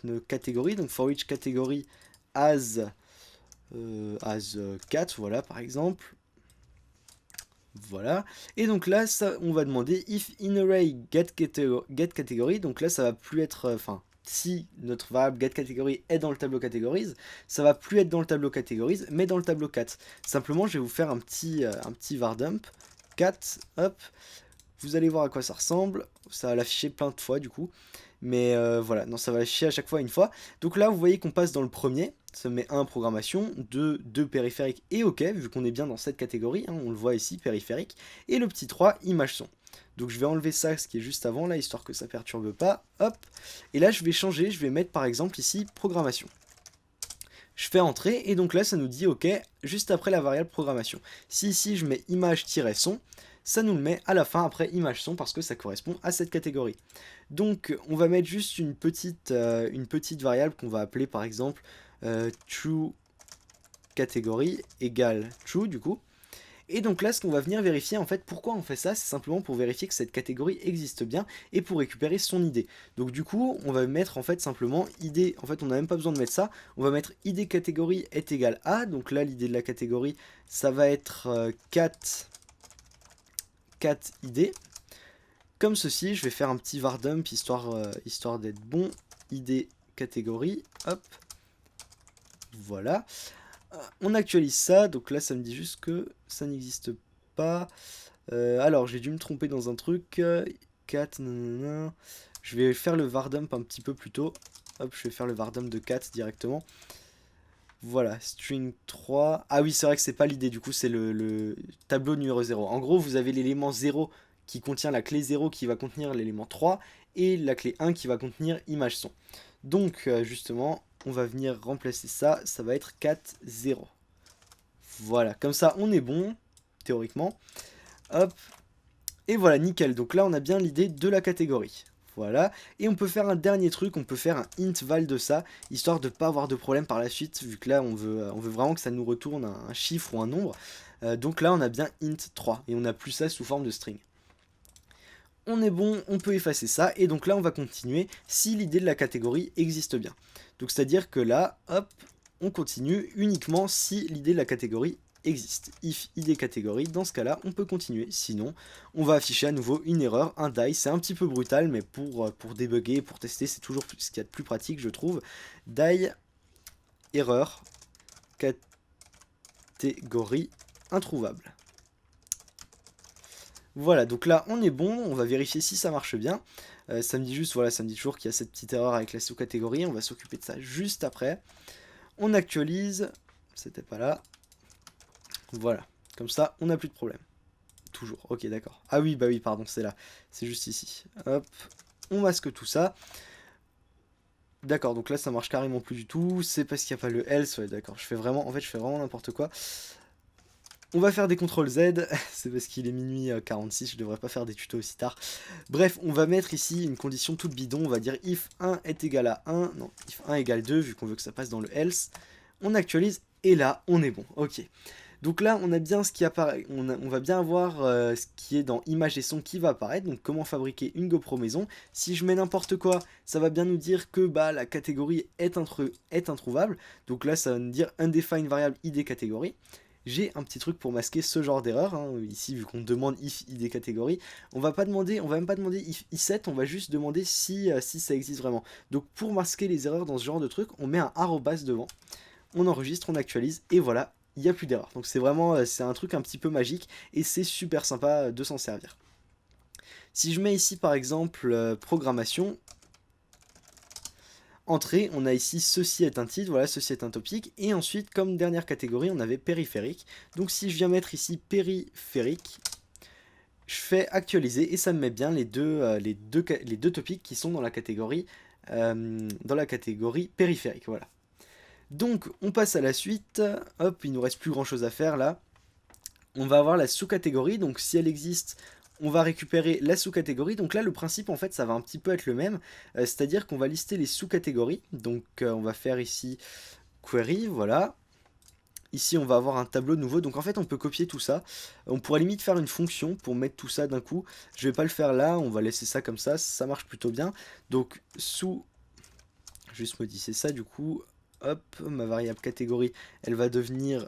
nos catégories, donc for each catégorie as 4, voilà, par exemple. Voilà, et donc là, ça, on va demander if in array get category, donc là, ça va plus être, si notre variable getCategory est dans le tableau categories, ça va plus être dans le tableau categories, mais dans le tableau cat. Simplement, je vais vous faire un petit vardump, cat, hop, vous allez voir à quoi ça ressemble, ça va l'afficher plein de fois du coup, mais voilà, non, ça va l'afficher à chaque fois une fois. Donc là, vous voyez qu'on passe dans le premier, ça met 1 programmation, 2 périphériques et OK, vu qu'on est bien dans cette catégorie, hein, on le voit ici, périphérique, et le petit 3, image son. Donc je vais enlever ça, ce qui est juste avant là, histoire que ça perturbe pas, hop, et là je vais changer, je vais mettre par exemple ici programmation. Je fais entrer, et donc là ça nous dit OK, juste après la variable programmation. Si ici je mets image-son, ça nous le met à la fin après image son parce que ça correspond à cette catégorie. Donc on va mettre juste une petite variable qu'on va appeler par exemple true catégorie égale true du coup. Et donc là, ce qu'on va venir vérifier, en fait, pourquoi on fait ça, c'est simplement pour vérifier que cette catégorie existe bien et pour récupérer son ID. Donc du coup, on va mettre en fait simplement ID, en fait on n'a même pas besoin de mettre ça, on va mettre ID catégorie est égal à, donc là l'idée de la catégorie, ça va être cat ID. Comme ceci, je vais faire un petit vardump histoire d'être bon, ID catégorie, hop, voilà. On actualise ça, donc là ça me dit juste que ça n'existe pas. Alors j'ai dû me tromper dans un truc. Cat, nanana. Je vais faire le vardump un petit peu plus tôt. Hop, je vais faire le vardump de cat directement. Voilà, string 3. Ah oui, c'est vrai que c'est pas l'idée, du coup c'est le tableau numéro 0. En gros, vous avez l'élément 0 qui contient la clé 0 qui va contenir l'élément 3 et la clé 1 qui va contenir image son. Donc justement, on va venir remplacer ça, ça va être 4, 0. Voilà, comme ça on est bon, théoriquement. Hop, et voilà, nickel. Donc là on a bien l'idée de la catégorie. Voilà, et on peut faire un dernier truc, on peut faire un int val de ça, histoire de ne pas avoir de problème par la suite, vu que là on veut vraiment que ça nous retourne un chiffre ou un nombre. Donc là on a bien int 3, et on n'a plus ça sous forme de string. On est bon, on peut effacer ça, et donc là on va continuer si l'idée de la catégorie existe bien. Donc c'est à dire que là, hop, on continue uniquement si l'idée de la catégorie existe. If id catégorie, dans ce cas là on peut continuer, sinon on va afficher à nouveau une erreur, un die. C'est un petit peu brutal, mais pour débugger, pour tester, c'est toujours ce qu'il y a de plus pratique je trouve. Die, erreur, catégorie introuvable. Voilà, donc là on est bon, on va vérifier si ça marche bien. Ça me dit juste, voilà, ça me dit toujours qu'il y a cette petite erreur avec la sous-catégorie, on va s'occuper de ça juste après. On actualise, c'était pas là. Voilà, comme ça on n'a plus de problème. Toujours, ok d'accord. Ah oui, bah oui, pardon, c'est là, c'est juste ici. Hop, on masque tout ça. D'accord, donc là ça marche carrément plus du tout, c'est parce qu'il n'y a pas le else, ouais d'accord, je fais vraiment n'importe quoi. On va faire des CTRL Z, c'est parce qu'il est minuit 46, je devrais pas faire des tutos aussi tard. Bref, on va mettre ici une condition toute bidon, on va dire if 1 est égal à 1, non, if 1 égale 2, vu qu'on veut que ça passe dans le else. On actualise, et là, on est bon, ok. Donc là, on a bien ce qui apparaît, on va bien avoir ce qui est dans image et son qui va apparaître, donc comment fabriquer une GoPro maison. Si je mets n'importe quoi, ça va bien nous dire que bah, la catégorie est introuvable, donc là, ça va nous dire undefined variable id catégorie. J'ai un petit truc pour masquer ce genre d'erreur, hein. Ici vu qu'on demande if id catégorie, on va même pas demander if i7, on va juste demander si ça existe vraiment. Donc pour masquer les erreurs dans ce genre de truc, on met un arrobas devant, on enregistre, on actualise, et voilà, il n'y a plus d'erreur. Donc c'est vraiment, c'est un truc un petit peu magique, et c'est super sympa de s'en servir. Si je mets ici par exemple programmation, entrée, on a ici ceci est un titre, voilà, ceci est un topic, et ensuite comme dernière catégorie on avait périphérique. Donc si je viens mettre ici périphérique, je fais actualiser et ça me met bien les deux topics qui sont dans la catégorie périphérique, voilà. Donc on passe à la suite, hop, il nous reste plus grand chose à faire là. On va avoir la sous-catégorie, donc si elle existe, on va récupérer la sous-catégorie. Donc là, le principe, en fait, ça va un petit peu être le même. C'est-à-dire qu'on va lister les sous-catégories. Donc on va faire ici query, voilà. Ici, on va avoir un tableau nouveau. Donc en fait, on peut copier tout ça. On pourrait limite faire une fonction pour mettre tout ça d'un coup. Je vais pas le faire là, on va laisser ça comme ça marche plutôt bien. Donc sous, juste modifier ça du coup. Hop, ma variable catégorie, elle va devenir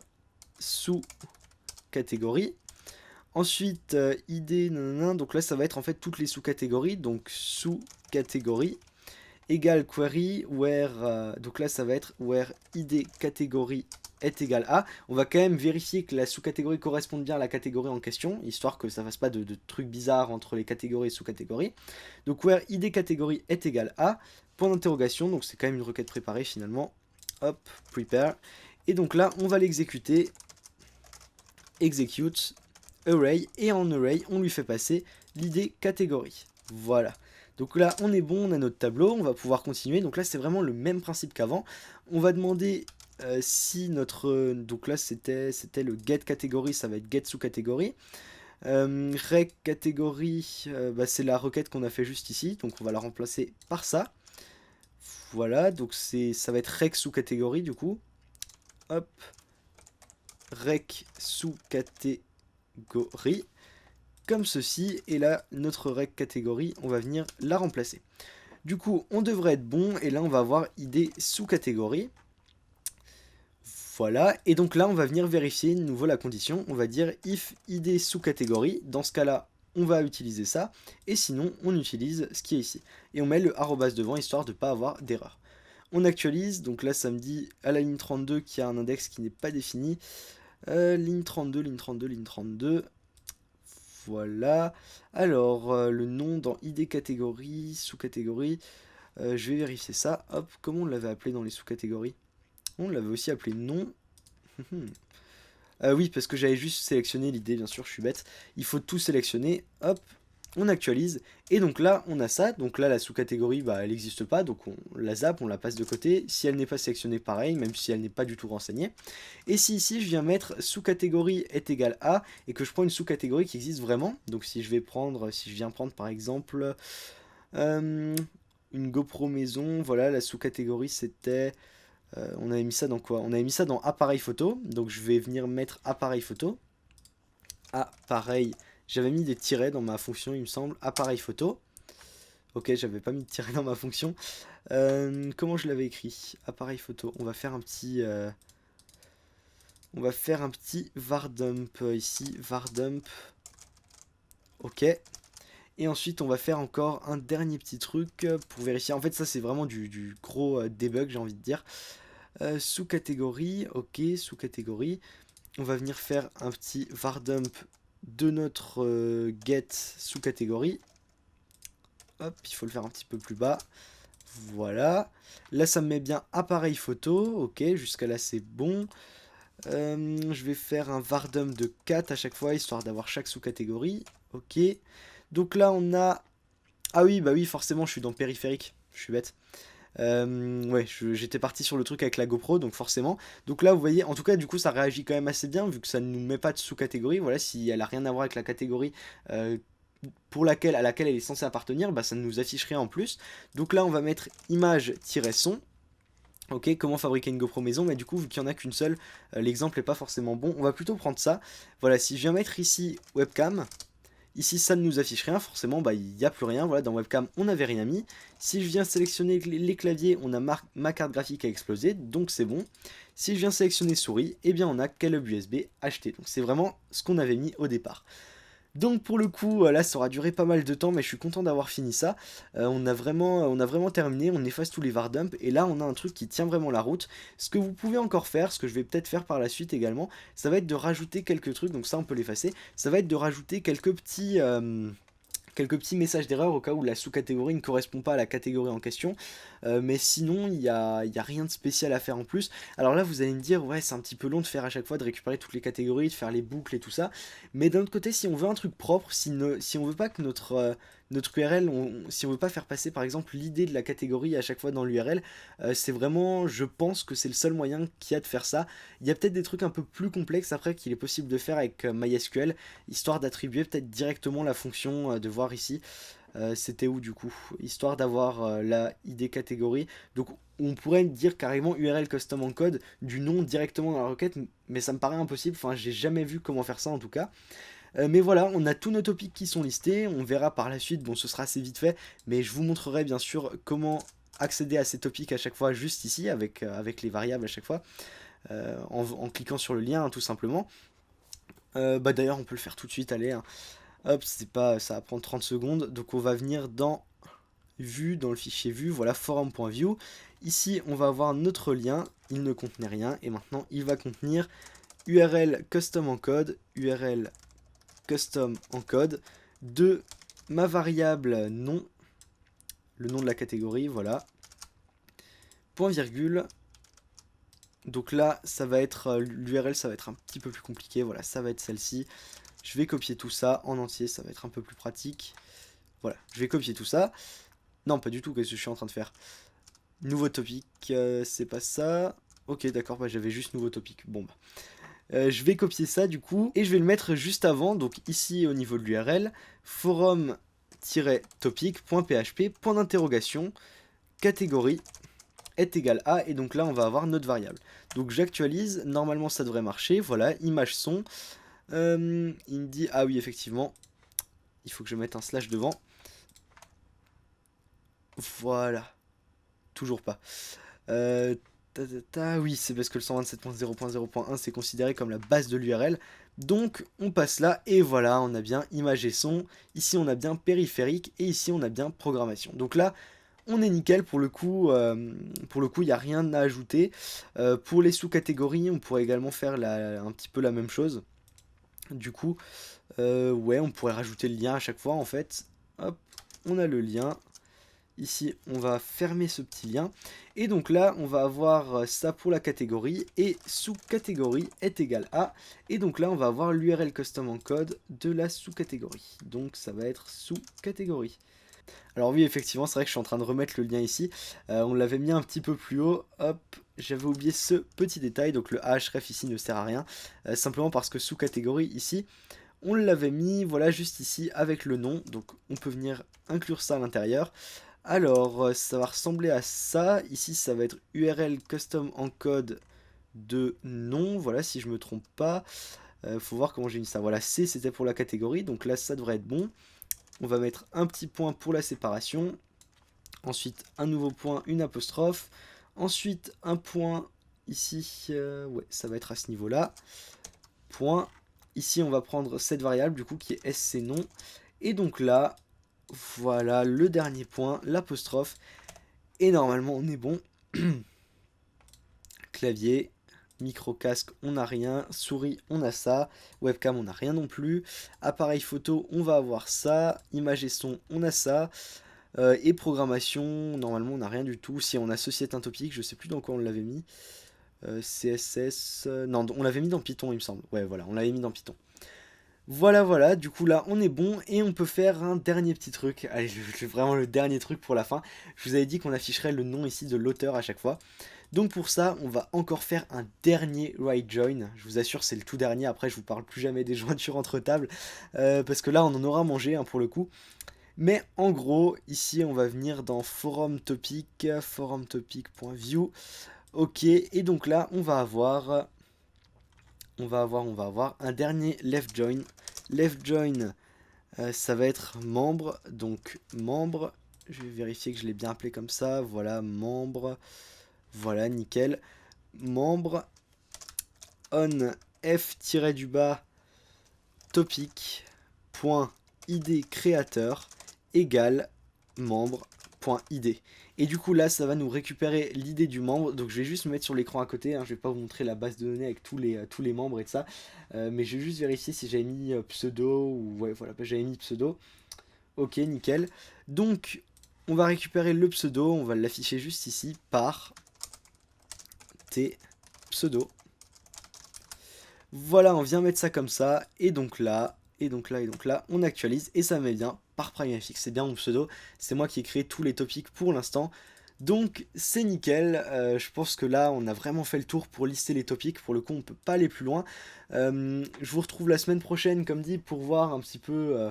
sous-catégorie. Ensuite, id, nanana, donc là ça va être en fait toutes les sous-catégories, donc sous-catégorie, égale query, where, donc là ça va être where id catégorie est égal à. On va quand même vérifier que la sous-catégorie corresponde bien à la catégorie en question, histoire que ça fasse pas de trucs bizarres entre les catégories et sous-catégories. Donc where id catégorie est égal à, point d'interrogation, donc c'est quand même une requête préparée finalement, hop, prepare, et donc là on va l'exécuter, execute, array, et en array on lui fait passer l'id catégorie. Voilà, donc là on est bon, on a notre tableau, on va pouvoir continuer. Donc là c'est vraiment le même principe qu'avant. On va demander si notre, donc là c'était le get catégorie, ça va être get sous catégorie. Rec catégorie, bah, c'est la requête qu'on a fait juste ici, donc on va la remplacer par ça. Voilà, donc ça va être rec sous catégorie du coup. Hop, rec sous catégorie comme ceci, et là notre rec catégorie on va venir la remplacer. Du coup on devrait être bon, et là on va avoir id sous catégorie. Voilà, et donc là on va venir vérifier de nouveau la condition, on va dire if id sous catégorie, dans ce cas là on va utiliser ça, et sinon on utilise ce qui est ici, et on met le arrobas devant histoire de ne pas avoir d'erreur. On actualise, donc là ça me dit à la ligne 32 qu'il y a un index qui n'est pas défini. Ligne 32, ligne 32, ligne 32. Voilà. Alors, le nom dans ID catégorie, sous-catégorie. Je vais vérifier ça. Hop, comment on l'avait appelé dans les sous-catégories? On l'avait aussi appelé nom. Oui, parce que j'avais juste sélectionné l'idée, bien sûr, je suis bête. Il faut tout sélectionner. Hop, on actualise. Et donc là, on a ça. Donc là, la sous-catégorie, bah, elle n'existe pas. Donc on la zappe, on la passe de côté. Si elle n'est pas sélectionnée, pareil, même si elle n'est pas du tout renseignée. Et si ici, je viens mettre sous-catégorie est égal à, et que je prends une sous-catégorie qui existe vraiment. Donc si je viens prendre par exemple une GoPro maison, voilà, la sous-catégorie c'était... on avait mis ça dans quoi? On avait mis ça dans appareil photo. Donc je vais venir mettre appareil photo. Appareil... J'avais mis des tirets dans ma fonction, il me semble. Appareil photo. Ok, j'avais pas mis de tirets dans ma fonction. Comment je l'avais écrit? Appareil photo. On va faire un petit... vardump ici. Vardump. Ok. Et ensuite, on va faire encore un dernier petit truc pour vérifier. En fait, ça, c'est vraiment du gros debug, j'ai envie de dire. Sous-catégorie. Ok, sous-catégorie. On va venir faire un petit vardump de notre get sous-catégorie. Hop, il faut le faire un petit peu plus bas. Voilà. Là, ça me met bien appareil photo. Ok, jusqu'à là, c'est bon. Je vais faire un vardump de 4 à chaque fois, histoire d'avoir chaque sous-catégorie. Ok. Donc là, on a... Ah oui, bah oui, forcément, je suis dans périphérique. Je suis bête. Ouais, j'étais parti sur le truc avec la GoPro, donc forcément. Donc là, vous voyez, en tout cas, du coup, ça réagit quand même assez bien, vu que ça ne nous met pas de sous-catégorie. Voilà, si elle a rien à voir avec la catégorie à laquelle elle est censée appartenir, bah ça ne nous affiche rien en plus. Donc là, on va mettre image-son. Ok, comment fabriquer une GoPro maison, mais du coup, vu qu'il n'y en a qu'une seule, l'exemple n'est pas forcément bon. On va plutôt prendre ça. Voilà, si je viens mettre ici webcam, ici ça ne nous affiche rien, forcément, bah il n'y a plus rien. Voilà, dans webcam, on n'avait rien mis. Si je viens sélectionner les claviers, on a ma carte graphique a explosé, donc c'est bon. Si je viens sélectionner souris, eh bien on a quel hub USB acheté. Donc c'est vraiment ce qu'on avait mis au départ. Donc pour le coup, là ça aura duré pas mal de temps, mais je suis content d'avoir fini ça. On a vraiment terminé, on efface tous les vardumps, et là on a un truc qui tient vraiment la route. Ce que vous pouvez encore faire, ce que je vais peut-être faire par la suite également, ça va être de rajouter quelques trucs, donc ça on peut l'effacer. Ça va être de rajouter quelques petits messages d'erreur au cas où la sous-catégorie ne correspond pas à la catégorie en question. Mais sinon, il y a rien de spécial à faire en plus. Alors là, vous allez me dire, ouais, c'est un petit peu long de faire à chaque fois, de récupérer toutes les catégories, de faire les boucles et tout ça. Mais d'un autre côté, si on veut un truc propre, si on veut pas que notre URL, si on veut pas faire passer par exemple l'idée de la catégorie à chaque fois dans l'URL, c'est vraiment, je pense que c'est le seul moyen qu'il y a de faire ça. Il y a peut-être des trucs un peu plus complexes après qu'il est possible de faire avec MySQL, histoire d'attribuer peut-être directement la fonction, de voir ici. C'était où du coup? Histoire d'avoir la ID catégorie. Donc on pourrait dire carrément URL custom encode du nom directement dans la requête, mais ça me paraît impossible. Enfin, j'ai jamais vu comment faire ça en tout cas. Mais voilà, on a tous nos topics qui sont listés. On verra par la suite, bon, ce sera assez vite fait, mais je vous montrerai bien sûr comment accéder à ces topics à chaque fois, juste ici, avec les variables à chaque fois, en cliquant sur le lien, hein, tout simplement. Bah d'ailleurs, on peut le faire tout de suite, allez, hein. Hop, ça va prendre 30 secondes. Donc on va venir dans vue, dans le fichier vue, voilà, forum.view. Ici, on va avoir notre lien, il ne contenait rien, et maintenant il va contenir URL custom encode, URL custom encode de ma variable nom, le nom de la catégorie, voilà, point virgule. Donc là, ça va être l'URL, ça va être un petit peu plus compliqué, voilà, ça va être celle-ci. Je vais copier tout ça en entier, ça va être un peu plus pratique. Voilà, je vais copier tout ça. Non, pas du tout, qu'est-ce que je suis en train de faire? Nouveau topic, c'est pas ça. Ok, d'accord, bah, j'avais juste nouveau topic. Bon, bah. Je vais copier ça du coup, et je vais le mettre juste avant, donc ici au niveau de l'URL, forum-topic.php, point d'interrogation, catégorie est égal à, et donc là on va avoir notre variable. Donc j'actualise, normalement ça devrait marcher, voilà, image son. Il me dit, ah oui effectivement, il faut que je mette un slash devant. Voilà, toujours pas. Oui, c'est parce que le 127.0.0.1 c'est considéré comme la base de l'URL. Donc on passe là et voilà, on a bien image et son. Ici on a bien périphérique et ici on a bien programmation. Donc là, on est nickel pour le coup, il n'y a rien à ajouter. Pour les sous-catégories, on pourrait également faire un petit peu la même chose. Du coup, ouais, on pourrait rajouter le lien à chaque fois en fait. Hop, on a le lien. Ici, on va fermer ce petit lien. Et donc là, on va avoir ça pour la catégorie. Et sous-catégorie est égal à. Et donc là, on va avoir l'URL custom encode de la sous-catégorie. Donc ça va être sous-catégorie. Alors oui, effectivement, c'est vrai que je suis en train de remettre le lien ici. On l'avait mis un petit peu plus haut. Hop, j'avais oublié ce petit détail. Donc le href ici ne sert à rien. Simplement parce que sous-catégorie ici, on l'avait mis, voilà, juste ici avec le nom. Donc on peut venir inclure ça à l'intérieur. Alors, ça va ressembler à ça. Ici, ça va être URL custom encode de nom. Voilà, si je me trompe pas. Faut voir comment j'ai mis ça. Voilà, C, c'était pour la catégorie. Donc là, ça devrait être bon. On va mettre un petit point pour la séparation. Ensuite, un nouveau point, une apostrophe. Ensuite, un point ici. Ouais, ça va être à ce niveau-là. Point. Ici, on va prendre cette variable, du coup, qui est sc nom. Et donc là, voilà le dernier point, l'apostrophe. Et normalement, on est bon. Clavier, micro casque, on n'a rien. Souris, on a ça. Webcam, on n'a rien non plus. Appareil photo, on va avoir ça. Image et son, on a ça. Et programmation, normalement, on n'a rien du tout. Si on a Société un topic, je sais plus dans quoi on l'avait mis. CSS, non, on l'avait mis dans Python, il me semble. Ouais, voilà, on l'avait mis dans Python. Voilà, voilà, du coup là on est bon et on peut faire un dernier petit truc. Allez, vraiment le dernier truc pour la fin. Je vous avais dit qu'on afficherait le nom ici de l'auteur à chaque fois. Donc pour ça, on va encore faire un dernier write join. Je vous assure, c'est le tout dernier. Après, je vous parle plus jamais des jointures entre tables. Parce que là, on en aura mangé hein, pour le coup. Mais en gros, ici, on va venir dans forum topic, forumtopic.view. Ok, et donc là, on va avoir un dernier left join. Left join, ça va être membre, donc membre. Je vais vérifier que je l'ai bien appelé comme ça. Voilà, membre. Voilà, nickel. Membre on f-du-bas topic.id créateur égale membre.id. Et du coup là ça va nous récupérer l'idée du membre. Donc je vais juste me mettre sur l'écran à côté, hein. Je vais pas vous montrer la base de données avec tous les membres et de ça. Mais je vais juste vérifier si j'avais mis pseudo ou ouais voilà, j'avais mis pseudo. Ok, nickel. Donc on va récupérer le pseudo, on va l'afficher juste ici par t pseudo. Voilà, on vient mettre ça comme ça, et donc là, on actualise, et ça met bien par PrimeFX. C'est bien mon pseudo, c'est moi qui ai créé tous les topics pour l'instant. Donc c'est nickel, je pense que là on a vraiment fait le tour pour lister les topics, pour le coup on peut pas aller plus loin. Je vous retrouve la semaine prochaine comme dit pour voir un petit peu,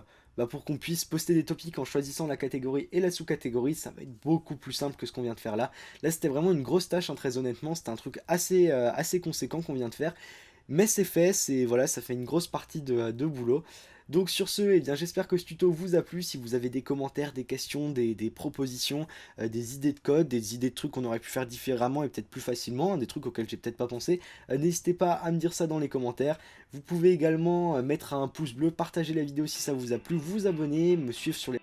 pour qu'on puisse poster des topics en choisissant la catégorie et la sous-catégorie. Ça va être beaucoup plus simple que ce qu'on vient de faire là. Là c'était vraiment une grosse tâche hein, très honnêtement, c'était un truc assez conséquent qu'on vient de faire. Mais c'est fait, voilà, ça fait une grosse partie de boulot. Donc sur ce, eh bien, j'espère que ce tuto vous a plu. Si vous avez des commentaires, des questions, des propositions, des idées de code, des idées de trucs qu'on aurait pu faire différemment et peut-être plus facilement, hein, des trucs auxquels j'ai peut-être pas pensé, n'hésitez pas à me dire ça dans les commentaires. Vous pouvez également mettre un pouce bleu, partager la vidéo si ça vous a plu, vous abonner, me suivre sur les